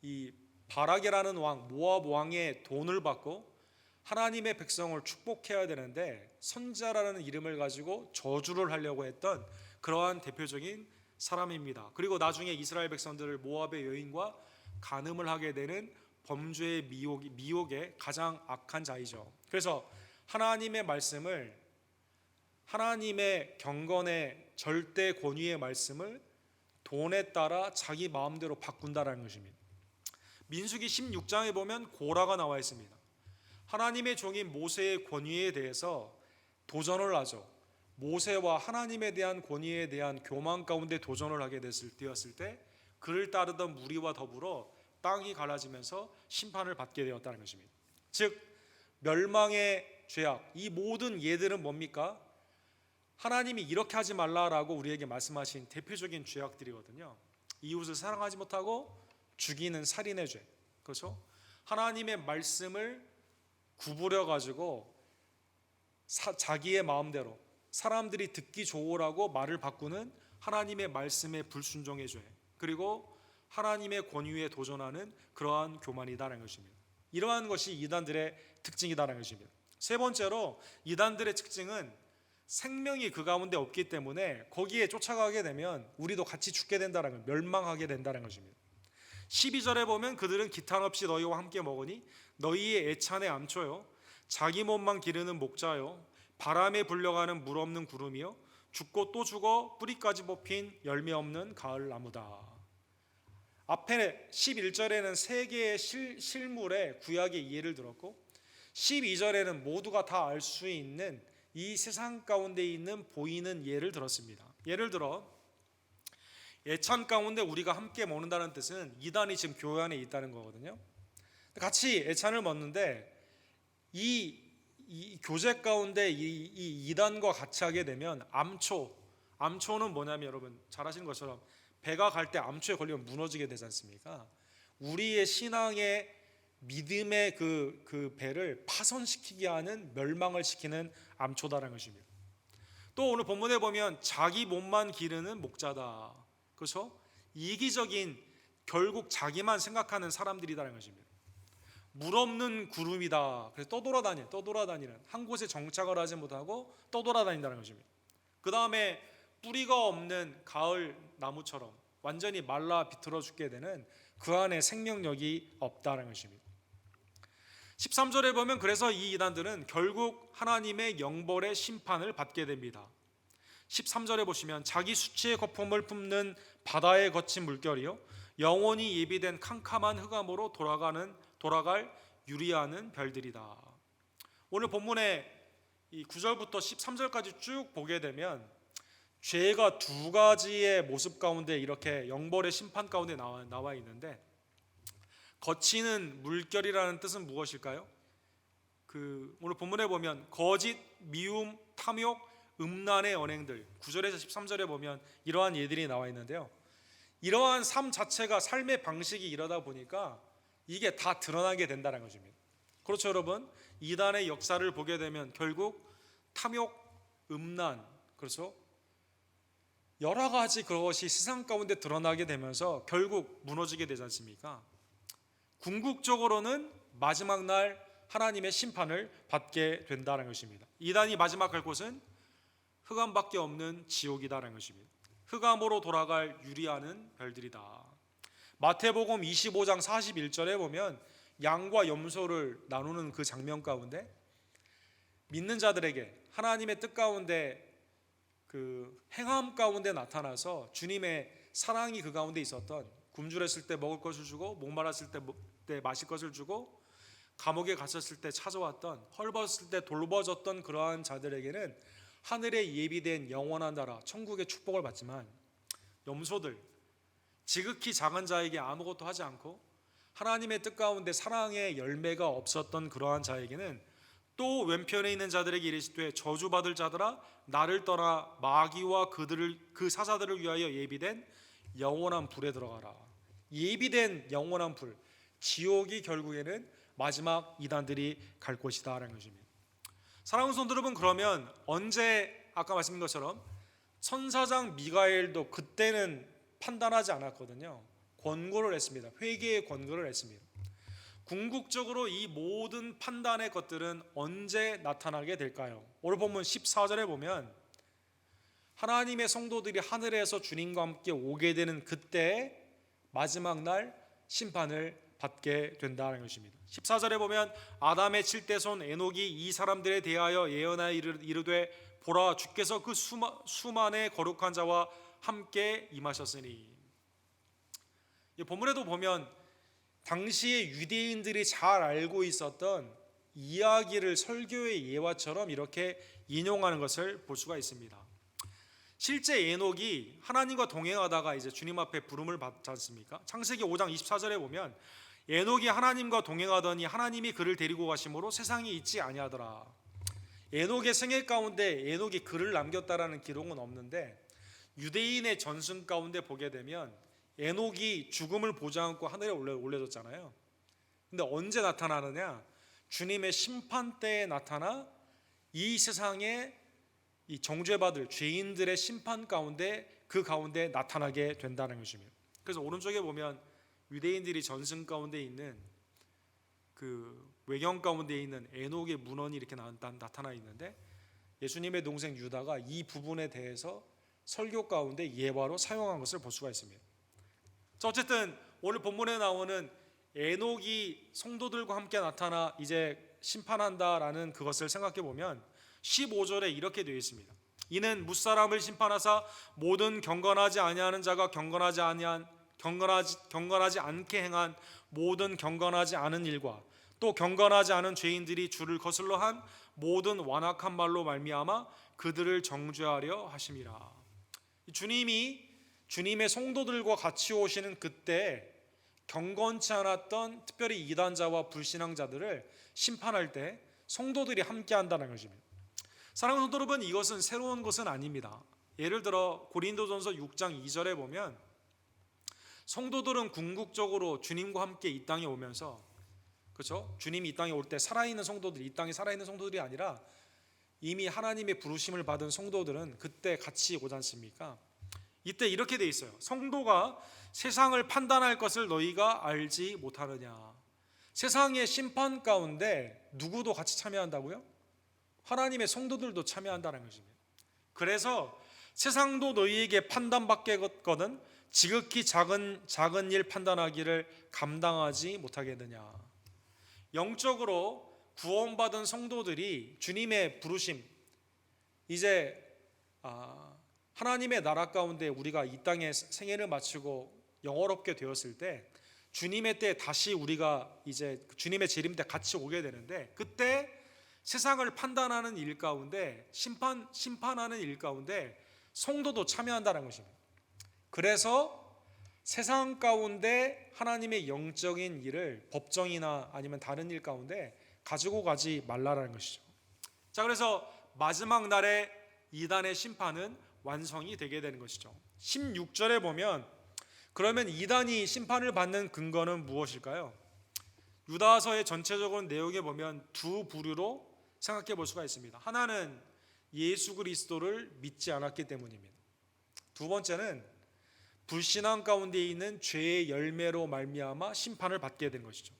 이 바락이라는 왕, 모압 왕의 돈을 받고 하나님의 백성을 축복해야 되는데 선지자라는 이름을 가지고 저주를 하려고 했던 그러한 대표적인 사람입니다. 그리고 나중에 이스라엘 백성들을 모압의 여인과 간음을 하게 되는 범죄의 미혹의 가장 악한 자이죠. 그래서 하나님의 말씀을, 하나님의 경건의 절대 권위의 말씀을 돈에 따라 자기 마음대로 바꾼다라는 것입니다. 민수기 16장에 보면 고라가 나와 있습니다. 하나님의 종인 모세의 권위에 대해서 도전을 하죠. 모세와 하나님에 대한 권위에 대한 교만 가운데 도전을 하게 되었을 때 그를 따르던 무리와 더불어 땅이 갈라지면서 심판을 받게 되었다는 것입니다. 즉 멸망의 죄악, 이 모든 예들은 뭡니까? 하나님이 이렇게 하지 말라라고 우리에게 말씀하신 대표적인 죄악들이거든요. 이웃을 사랑하지 못하고 죽이는 살인의 죄, 그렇죠? 하나님의 말씀을 구부려 가지고 자기의 마음대로 사람들이 듣기 좋으라고 말을 바꾸는 하나님의 말씀의 불순종의 죄, 그리고 하나님의 권위에 도전하는 그러한 교만이다라는 것입니다. 이러한 것이 이단들의 특징이다라는 것입니다. 세 번째로 이단들의 특징은 생명이 그 가운데 없기 때문에 거기에 쫓아가게 되면 우리도 같이 죽게 된다는 것, 멸망하게 된다는 것입니다. 12절에 보면 그들은 기탄 없이 너희와 함께 먹으니 너희의 애찬의 암초요 자기 몸만 기르는 목자요 바람에 불려가는 물 없는 구름이요 죽고 또 죽어 뿌리까지 뽑힌 열매 없는 가을 나무다. 앞에 11절에는 세 개의 실물의 구약의 예를 들었고 12절에는 모두가 다 알 수 있는 이 세상 가운데 있는 보이는 예를 들었습니다. 예를 들어 애찬 가운데 우리가 함께 먹는다는 뜻은 이단이 지금 교회 안에 있다는 거거든요. 같이 애찬을 먹는데 이 교제 가운데 이 이단과 같이 하게 되면 암초는 뭐냐면 여러분 잘 아시는 것처럼 배가 갈 때 암초에 걸리면 무너지게 되지 않습니까? 우리의 신앙의 믿음의 그 배를 파손시키게 하는 멸망을 시키는 암초다라는 것입니다. 또 오늘 본문에 보면 자기 몸만 기르는 목자다. 그렇죠? 이기적인 결국 자기만 생각하는 사람들이다라는 것입니다. 물 없는 구름이다. 그래서 떠돌아다니는 한 곳에 정착을 하지 못하고 떠돌아다닌다는 것입니다. 그 다음에 뿌리가 없는 가을 나무처럼 완전히 말라 비틀어 죽게 되는 그 안에 생명력이 없다는 것입니다. 13절에 보면 그래서 이 이단들은 결국 하나님의 영벌의 심판을 받게 됩니다. 13절에 보시면 자기 수치의 거품을 뿜는 바다에 거친 물결이요 영원히 예비된 캄캄한 흑암으로 돌아갈 유리하는 별들이다. 오늘 본문에 이 9절부터 13절까지 쭉 보게 되면 죄가 두 가지의 모습 가운데 이렇게 영벌의 심판 가운데 나와 있는데 거치는 물결이라는 뜻은 무엇일까요? 오늘 본문에 보면 거짓, 미움, 탐욕, 음란의 언행들 9절에서 13절에 보면 이러한 예들이 나와 있는데요. 이러한 삶 자체가 삶의 방식이 이러다 보니까 이게 다 드러나게 된다는 것입니다. 그렇죠 여러분? 이단의 역사를 보게 되면 결국 탐욕, 음란, 그렇죠? 여러 가지 그것이 세상 가운데 드러나게 되면서 결국 무너지게 되지 않습니까? 궁극적으로는 마지막 날 하나님의 심판을 받게 된다는 것입니다. 이단이 마지막 갈 곳은 흑암밖에 없는 지옥이다라는 것입니다. 흑암으로 돌아갈 유리하는 별들이다. 마태복음 25장 41절에 보면 양과 염소를 나누는 그 장면 가운데 믿는 자들에게 하나님의 뜻 가운데 그 행함 가운데 나타나서 주님의 사랑이 그 가운데 있었던 굶주렸을 때 먹을 것을 주고 목마랐을 때 마실 것을 주고 감옥에 갇혔을 때 찾아왔던 헐벗을 때 돌봐줬던 그러한 자들에게는 하늘에 예비된 영원한 나라 천국의 축복을 받지만 염소들 지극히 작은 자에게 아무것도 하지 않고 하나님의 뜻 가운데 사랑의 열매가 없었던 그러한 자에게는 또 왼편에 있는 자들에게 이르시되 저주받을 자들아 나를 떠나 마귀와 그 사자들을 위하여 예비된 영원한 불에 들어가라. 예비된 영원한 불, 지옥이 결국에는 마지막 이단들이 갈 곳이다라는 것입니다. 사랑하는 성도 여러분, 그러면 언제 아까 말씀드린 것처럼 천사장 미가엘도 그때는 판단하지 않았거든요. 권고를 했습니다. 회개의 권고를 했습니다. 궁극적으로 이 모든 판단의 것들은 언제 나타나게 될까요? 오늘 본문 14절에 보면 하나님의 성도들이 하늘에서 주님과 함께 오게 되는 그때 마지막 날 심판을 받게 된다는 것입니다. 14절에 보면 아담의 7대손 에녹이 이 사람들에 대하여 예언하여 이르되 보라 주께서 그 수만의 거룩한 자와 함께 임하셨으니. 이 본문에도 보면 당시에 유대인들이 잘 알고 있었던 이야기를 설교의 예화처럼 이렇게 인용하는 것을 볼 수가 있습니다. 실제 에녹이 하나님과 동행하다가 이제 주님 앞에 부름을 받지 않습니까? 창세기 5장 24절에 보면 에녹이 하나님과 동행하더니 하나님이 그를 데리고 가심으로 세상에 있지 아니하더라. 에녹의 생애 가운데 에녹이 글을 남겼다라는 기록은 없는데 유대인의 전승 가운데 보게 되면 에녹이 죽음을 보지 않고 하늘에 올려졌잖아요. 근데 언제 나타나느냐? 주님의 심판 때에 나타나 이 세상에 이 정죄받을 죄인들의 심판 가운데 그 가운데 나타나게 된다는 것입니다. 그래서 오른쪽에 보면 유대인들이 전승 가운데 있는 그 외경 가운데 있는 에녹의 문헌이 이렇게 나타나 있는데 예수님의 동생 유다가 이 부분에 대해서 설교 가운데 예화로 사용한 것을 볼 수가 있습니다. 자, 어쨌든 오늘 본문에 나오는 에녹이 성도들과 함께 나타나 이제 심판한다라는 그것을 생각해 보면 15절에 이렇게 되어 있습니다. 이는 무사람을 심판하사 모든 경건하지 아니하는 자가 경건하지 않게 행한 모든 경건하지 않은 일과 또 경건하지 않은 죄인들이 주를 거슬러 한 모든 완악한 말로 말미암아 그들을 정죄하려 하심이라. 주님이 주님의 성도들과 같이 오시는 그때 경건치 않았던 특별히 이단자와 불신앙자들을 심판할 때 성도들이 함께 한다는 것입니다. 사랑하는 성도 여러분, 이것은 새로운 것은 아닙니다. 예를 들어 고린도전서 6장 2절에 보면 성도들은 궁극적으로 주님과 함께 이 땅에 오면서, 그렇죠? 주님이 이 땅에 올 때 살아있는 성도들, 이 땅에 살아있는 성도들이 아니라 이미 하나님의 부르심을 받은 성도들은 그때 같이 오지 않습니까? 이때 이렇게 돼 있어요. 성도가 세상을 판단할 것을 너희가 알지 못하느냐. 세상의 심판 가운데 누구도 같이 참여한다고요? 하나님의 성도들도 참여한다는 것입니다. 그래서 세상도 너희에게 판단받겠거든 지극히 작은 일 판단하기를 감당하지 못하겠느냐. 영적으로 구원받은 성도들이 주님의 부르심, 이제 하나님의 나라 가운데 우리가 이 땅에 생애를 마치고 영원롭게 되었을 때 주님의 때 다시 우리가 이제 주님의 재림 때 같이 오게 되는데 그때 세상을 판단하는 일 가운데 심판하는 일 가운데 성도도 참여한다는 것입니다. 그래서 세상 가운데 하나님의 영적인 일을 법정이나 아니면 다른 일 가운데 가지고 가지 말라라는 것이죠. 자, 그래서 마지막 날에 이단의 심판은 완성이 되게 되는 것이죠. 16절에 보면 그러면 이단이 심판을 받는 근거는 무엇일까요? 유다서의 전체적인 내용에 보면 두 부류로 생각해 볼 수가 있습니다. 하나는 예수 그리스도를 믿지 않았기 때문입니다. 두 번째는 불신앙 가운데 있는 죄의 열매로 말미암아 심판을 받게 된 것이죠.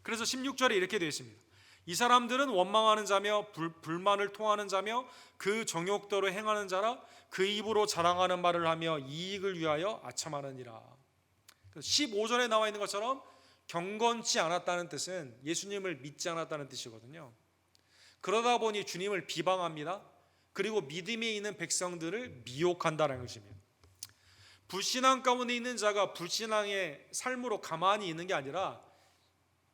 그래서 16절에 이렇게 되어 있습니다. 이 사람들은 원망하는 자며 불만을 토하는 자며 그 정욕대로 행하는 자라 그 입으로 자랑하는 말을 하며 이익을 위하여 아첨하느니라. 15절에 나와 있는 것처럼 경건치 않았다는 뜻은 예수님을 믿지 않았다는 뜻이거든요. 그러다 보니 주님을 비방합니다. 그리고 믿음에 있는 백성들을 미혹한다는 것입니다. 불신앙 가운데 있는 자가 불신앙의 삶으로 가만히 있는 게 아니라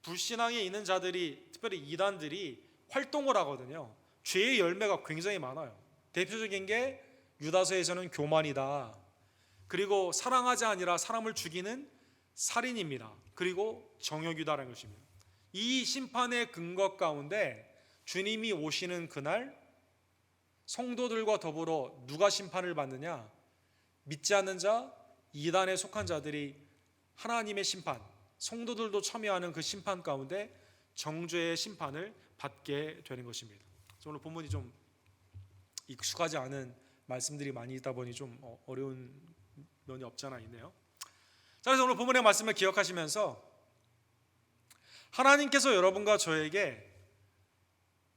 불신앙에 있는 자들이, 특별히 이단들이 활동을 하거든요. 죄의 열매가 굉장히 많아요. 대표적인 게 유다서에서는 교만이다. 그리고 사랑하지 아니라 사람을 죽이는 살인입니다. 그리고 정욕이다라는 것입니다. 이 심판의 근거 가운데 주님이 오시는 그날 성도들과 더불어 누가 심판을 받느냐? 믿지 않는 자, 이단에 속한 자들이 하나님의 심판, 성도들도 참여하는 그 심판 가운데 정죄의 심판을 받게 되는 것입니다. 오늘 본문이 좀 익숙하지 않은 말씀들이 많이 있다 보니 좀 어려운 면이 없지 않아 있네요. 자, 그래서 오늘 본문의 말씀을 기억하시면서 하나님께서 여러분과 저에게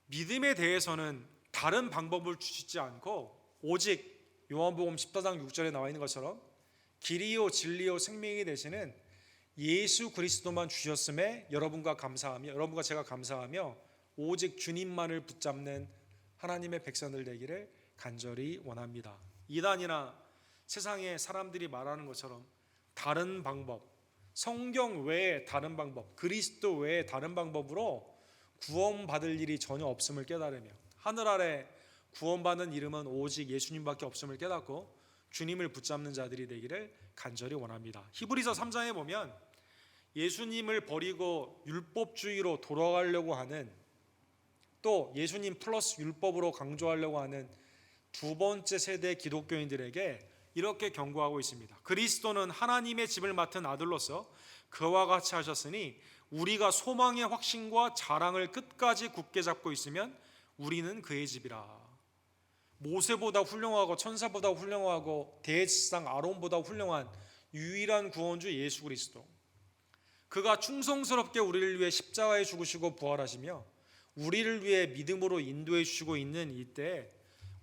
믿음에 대해서는 다른 방법을 주시지 않고 오직 요한복음 14장 6절에 나와 있는 것처럼 길이요 진리요 생명이 되시는 예수 그리스도만 주셨음에 여러분과 제가 감사하며 오직 주님만을 붙잡는 하나님의 백성들 되기를 간절히 원합니다. 이단이나 세상의 사람들이 말하는 것처럼 다른 방법, 성경 외에 다른 방법, 그리스도 외에 다른 방법으로 구원받을 일이 전혀 없음을 깨달으며 하늘 아래 구원받는 이름은 오직 예수님밖에 없음을 깨닫고 주님을 붙잡는 자들이 되기를 간절히 원합니다. 히브리서 3장에 보면 예수님을 버리고 율법주의로 돌아가려고 하는, 또 예수님 플러스 율법으로 강조하려고 하는 두 번째 세대 기독교인들에게 이렇게 경고하고 있습니다. 그리스도는 하나님의 집을 맡은 아들로서 그와 같이 하셨으니 우리가 소망의 확신과 자랑을 끝까지 굳게 잡고 있으면 우리는 그의 집이라. 모세보다 훌륭하고 천사보다 훌륭하고 대제사장 아론보다 훌륭한 유일한 구원주 예수 그리스도, 그가 충성스럽게 우리를 위해 십자가에 죽으시고 부활하시며 우리를 위해 믿음으로 인도해 주시고 있는 이때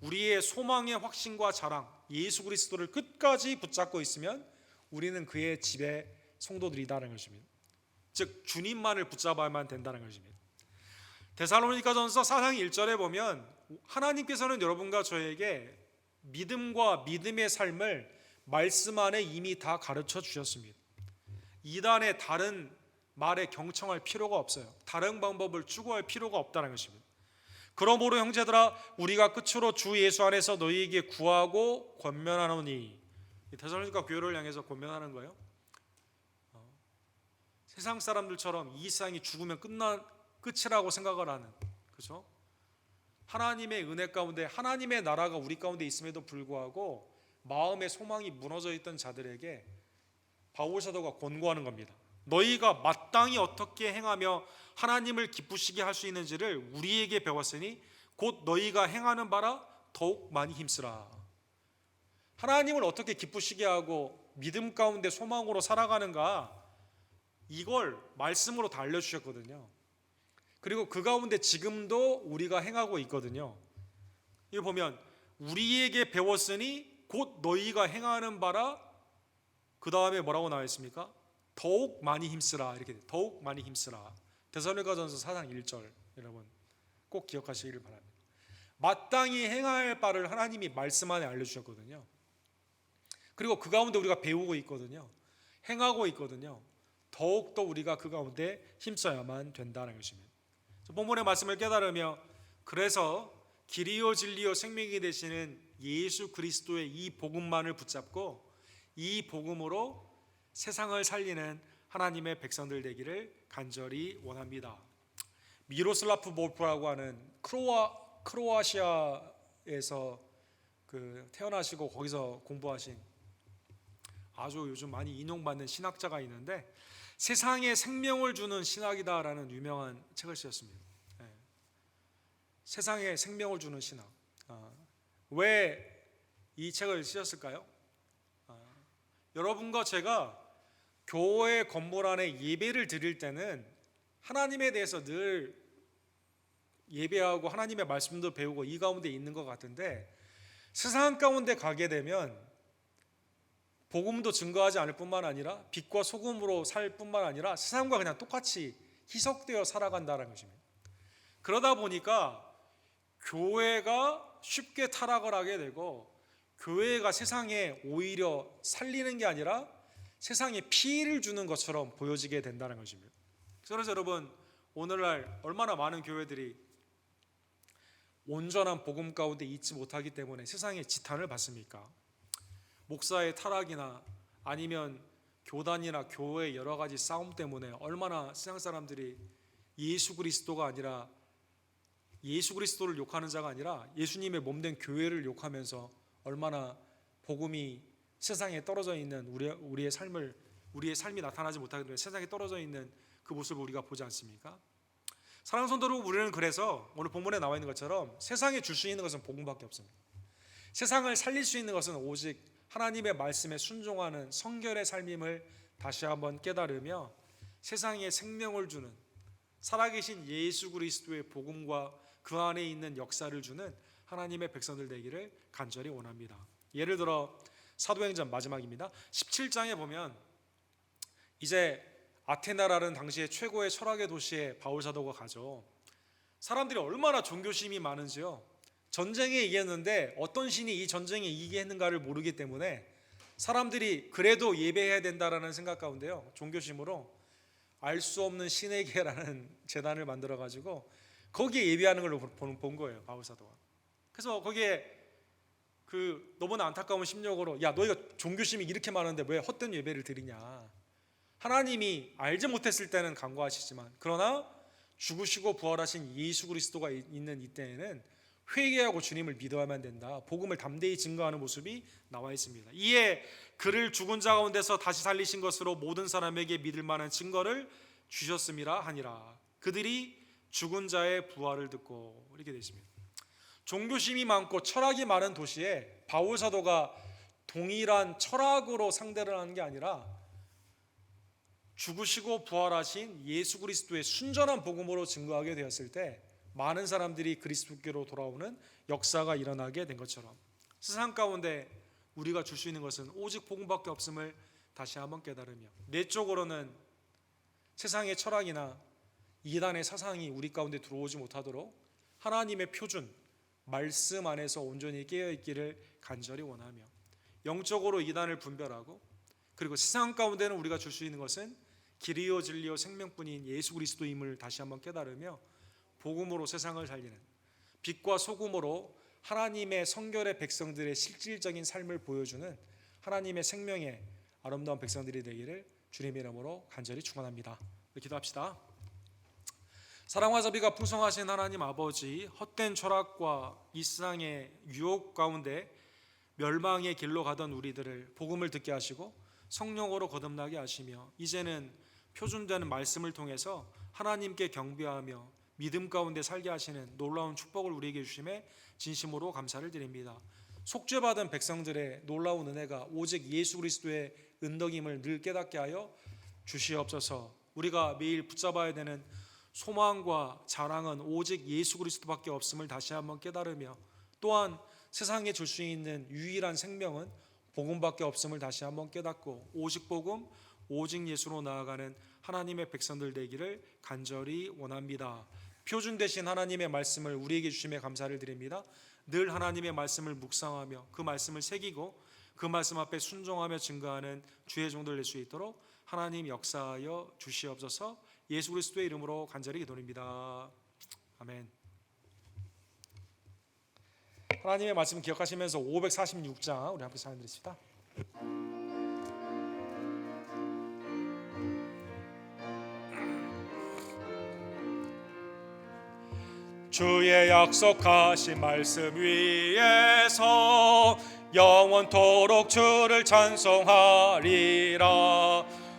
우리의 소망의 확신과 자랑 예수 그리스도를 끝까지 붙잡고 있으면 우리는 그의 집의 성도들이다라는 것입니다. 즉 주님만을 붙잡아야만 된다는 것입니다. 데살로니가전서 4장 1절에 보면 하나님께서는 여러분과 저에게 믿음과 믿음의 삶을 말씀 안에 이미 다 가르쳐 주셨습니다. 이단의 다른 말에 경청할 필요가 없어요. 다른 방법을 추구할 필요가 없다는 것입니다. 그러므로 형제들아 우리가 끝으로 주 예수 안에서 너희에게 구하고 권면하노니, 데살로니가 교회를 향해서 권면하는 거예요. 세상 사람들처럼 이 세상이 죽으면 끝이라고 생각을 하는, 그렇죠? 하나님의 은혜 가운데 하나님의 나라가 우리 가운데 있음에도 불구하고 마음의 소망이 무너져 있던 자들에게 바울 사도가 권고하는 겁니다. 너희가 마땅히 어떻게 행하며 하나님을 기쁘시게 할 수 있는지를 우리에게 배웠으니 곧 너희가 행하는 바라 더욱 많이 힘쓰라. 하나님을 어떻게 기쁘시게 하고 믿음 가운데 소망으로 살아가는가, 이걸 말씀으로 다 알려주셨거든요. 그리고 그 가운데 지금도 우리가 행하고 있거든요. 이거 보면 우리에게 배웠으니 곧 너희가 행하는 바라, 그 다음에 뭐라고 나와 있습니까? 더욱 많이 힘쓰라. 이렇게 돼. 더욱 많이 힘쓰라. 데살로니가전서 4장 1절 여러분 꼭 기억하시기를 바랍니다. 마땅히 행할 바를 하나님이 말씀 안에 알려주셨거든요. 그리고 그 가운데 우리가 배우고 있거든요. 행하고 있거든요. 더욱더 우리가 그 가운데 힘써야만 된다는 것입니다. 본문의 말씀을 깨달으며 그래서 길이요 진리요 생명이 되시는 예수 그리스도의 이 복음만을 붙잡고 이 복음으로 세상을 살리는 하나님의 백성들 되기를 간절히 원합니다. 미로슬라프 볼프라고 하는 크로아시아에서 태어나시고 거기서 공부하신 아주 요즘 많이 인용받는 신학자가 있는데 세상에 생명을 주는 신학이다라는 유명한 책을 쓰셨습니다. 세상에 생명을 주는 신학. 왜 이 책을 쓰셨을까요? 여러분과 제가 교회 건물 안에 예배를 드릴 때는 하나님에 대해서 늘 예배하고 하나님의 말씀도 배우고 이 가운데 있는 것 같은데 세상 가운데 가게 되면 복음도 증거하지 않을 뿐만 아니라 빛과 소금으로 살 뿐만 아니라 세상과 그냥 똑같이 희석되어 살아간다는 것입니다. 그러다 보니까 교회가 쉽게 타락을 하게 되고 교회가 세상에 오히려 살리는 게 아니라 세상에 피해를 주는 것처럼 보여지게 된다는 것입니다. 그래서 여러분 오늘날 얼마나 많은 교회들이 온전한 복음 가운데 있지 못하기 때문에 세상에 지탄을 받습니까? 목사의 타락이나 아니면 교단이나 교회의 여러 가지 싸움 때문에 얼마나 세상 사람들이 예수 그리스도가 아니라 예수 그리스도를 욕하는 자가 아니라 예수님의 몸된 교회를 욕하면서 얼마나 복음이 세상에 떨어져 있는 우리의 삶이 나타나지 못하기 때문에 세상에 떨어져 있는 그 모습을 우리가 보지 않습니까? 사랑하는 성도 여러분, 우리는 그래서 오늘 본문에 나와 있는 것처럼 세상에 줄 수 있는 것은 복음밖에 없습니다. 세상을 살릴 수 있는 것은 오직 하나님의 말씀에 순종하는 성결의 삶임을 다시 한번 깨달으며 세상에 생명을 주는 살아계신 예수 그리스도의 복음과 그 안에 있는 역사를 주는 하나님의 백성들 되기를 간절히 원합니다. 예를 들어 사도행전 마지막입니다. 17장에 보면 이제 아테나라는 당시의 최고의 철학의 도시에 바울 사도가 가죠. 사람들이 얼마나 종교심이 많은지요. 전쟁에 이겼는데 어떤 신이 이 전쟁에 이기게 했는가를 모르기 때문에 사람들이 그래도 예배해야 된다라는 생각 가운데요, 종교심으로 알 수 없는 신에게라는 재단을 만들어 가지고 거기에 예배하는 걸로 본 거예요, 바울 사도가. 그래서 거기에 그 너무나 안타까운 심령으로, 야 너희가 종교심이 이렇게 많은데 왜 헛된 예배를 드리냐. 하나님이 알지 못했을 때는 간구하시지만, 그러나 죽으시고 부활하신 예수 그리스도가 있는 이때에는 회개하고 주님을 믿어야만 된다, 복음을 담대히 증거하는 모습이 나와 있습니다. 이에 그를 죽은 자 가운데서 다시 살리신 것으로 모든 사람에게 믿을 만한 증거를 주셨음이라 하니라. 그들이 죽은 자의 부활을 듣고, 이렇게 되어 있습니다. 종교심이 많고 철학이 많은 도시에 바울 사도가 동일한 철학으로 상대를 하는 게 아니라 죽으시고 부활하신 예수 그리스도의 순전한 복음으로 증거하게 되었을 때 많은 사람들이 그리스도께로 돌아오는 역사가 일어나게 된 것처럼, 세상 가운데 우리가 줄 수 있는 것은 오직 복음밖에 없음을 다시 한번 깨달으며, 내적으로는 세상의 철학이나 이단의 사상이 우리 가운데 들어오지 못하도록 하나님의 표준 말씀 안에서 온전히 깨어있기를 간절히 원하며, 영적으로 이단을 분별하고, 그리고 세상 가운데는 우리가 줄 수 있는 것은 길이요 진리요 생명뿐인 예수 그리스도임을 다시 한번 깨달으며, 복음으로 세상을 살리는, 빛과 소금으로 하나님의 성결의 백성들의 실질적인 삶을 보여주는 하나님의 생명의 아름다운 백성들이 되기를 주님의 이름으로 간절히 축원합니다. 기도합시다. 사랑과 자비가 풍성하신 하나님 아버지, 헛된 철학과 이 세상의 유혹 가운데 멸망의 길로 가던 우리들을 복음을 듣게 하시고 성령으로 거듭나게 하시며, 이제는 표준되는 말씀을 통해서 하나님께 경배하며 믿음 가운데 살게 하시는 놀라운 축복을 우리에게 주심에 진심으로 감사를 드립니다. 속죄받은 백성들의 놀라운 은혜가 오직 예수 그리스도의 은덕임을 늘 깨닫게 하여 주시옵소서. 우리가 매일 붙잡아야 되는 소망과 자랑은 오직 예수 그리스도밖에 없음을 다시 한번 깨달으며, 또한 세상에 줄 수 있는 유일한 생명은 복음밖에 없음을 다시 한번 깨닫고, 오직 복음 오직 예수로 나아가는 하나님의 백성들 되기를 간절히 원합니다. 표준 되신 하나님의 말씀을 우리에게 주심에 감사를 드립니다. 늘 하나님의 말씀을 묵상하며 그 말씀을 새기고 그 말씀 앞에 순종하며 증거하는 주의 종들 될 수 있도록 하나님 역사하여 주시옵소서. 예수 그리스도의 이름으로 간절히 기도드립니다. 아멘. 하나님의 말씀 기억하시면서 546장 우리 함께 찬양 드리십시다. 주의 약속하신 말씀 위에서 영원토록 주를 찬송하리라.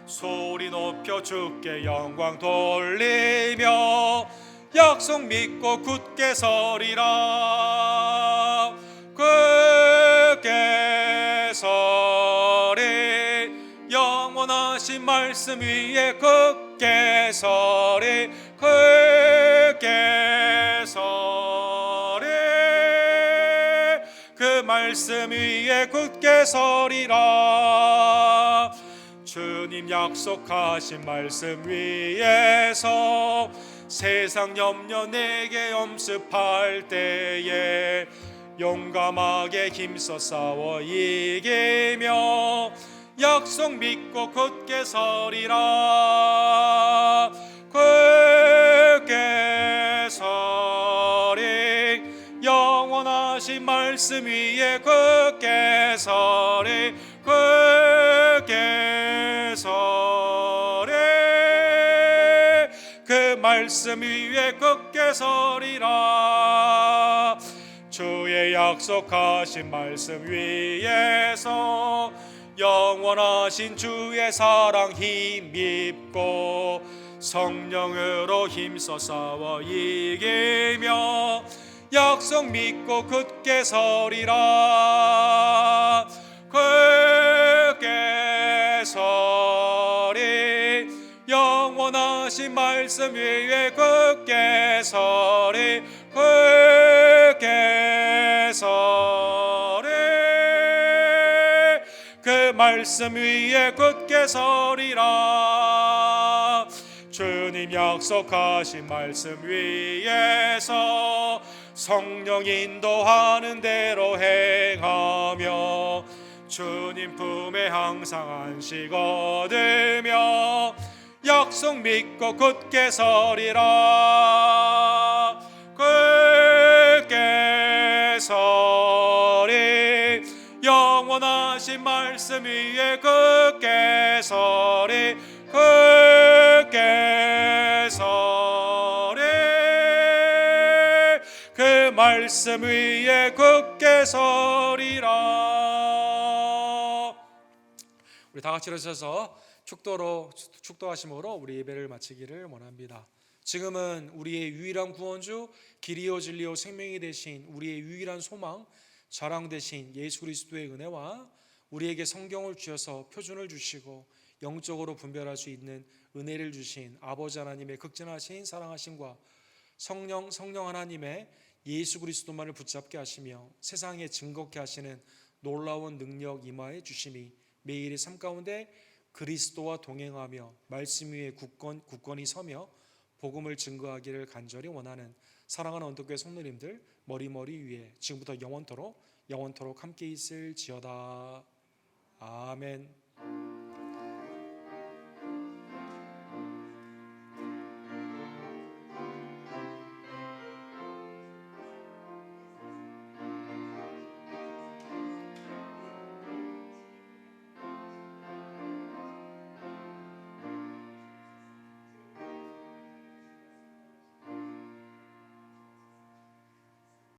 소리 높여 주께 영광 돌리며 약속 믿고 굳게 서리라. 굳게 서리, 영원하신 말씀 위에 굳게 서리. 굳게 서리, 그 말씀 위에 굳게 서리라. 주님 약속하신 말씀 위에서 세상 염려 내게 엄습할 때에 용감하게 힘써 싸워 이기며 약속 믿고 굳게 서리라. 굳게 서리, 영원하신 말씀 위에 굳게 서리. 굳게 서리, 그 말씀 위에 굳게 서리라. 주의 약속하신 말씀 위에서 영원하신 주의 사랑 힘입고 성령으로 힘써 싸워 이기며 약속 믿고 굳게 서리라. 굳게 서리, 영원하신 말씀 위에 굳게 서리. 굳게 서리, 그 말씀 위에 굳게 서리라. 주님 약속하신 말씀 위에서 성령 인도하는 대로 행하며 주님 하나님 품에 항상 안식 얻으며 약속 믿고 굳게 서리라. 굳게 서리 영원하신 말씀 위에 굳게 서리 굳게 서리 그 말씀 위에 굳게 서리라. 우리 다 같이 일어서서 축도하심으로 우리 예배를 마치기를 원합니다. 지금은 우리의 유일한 구원주, 길이요 진리요 생명이 되신 우리의 유일한 소망, 자랑 되신 예수 그리스도의 은혜와 우리에게 성경을 주셔서 표준을 주시고 영적으로 분별할 수 있는 은혜를 주신 아버지 하나님의 극진하신 사랑하심과 성령 하나님의 예수 그리스도만을 붙잡게 하시며 세상에 증거케 하시는 놀라운 능력 임하여 주심이 매일의 삶 가운데 그리스도와 동행하며 말씀 위에 굳건히 서며 복음을 증거하기를 간절히 원하는 사랑하는 언덕교회 성도님들 머리 위에 지금부터 영원토록 함께 있을지어다. 아멘.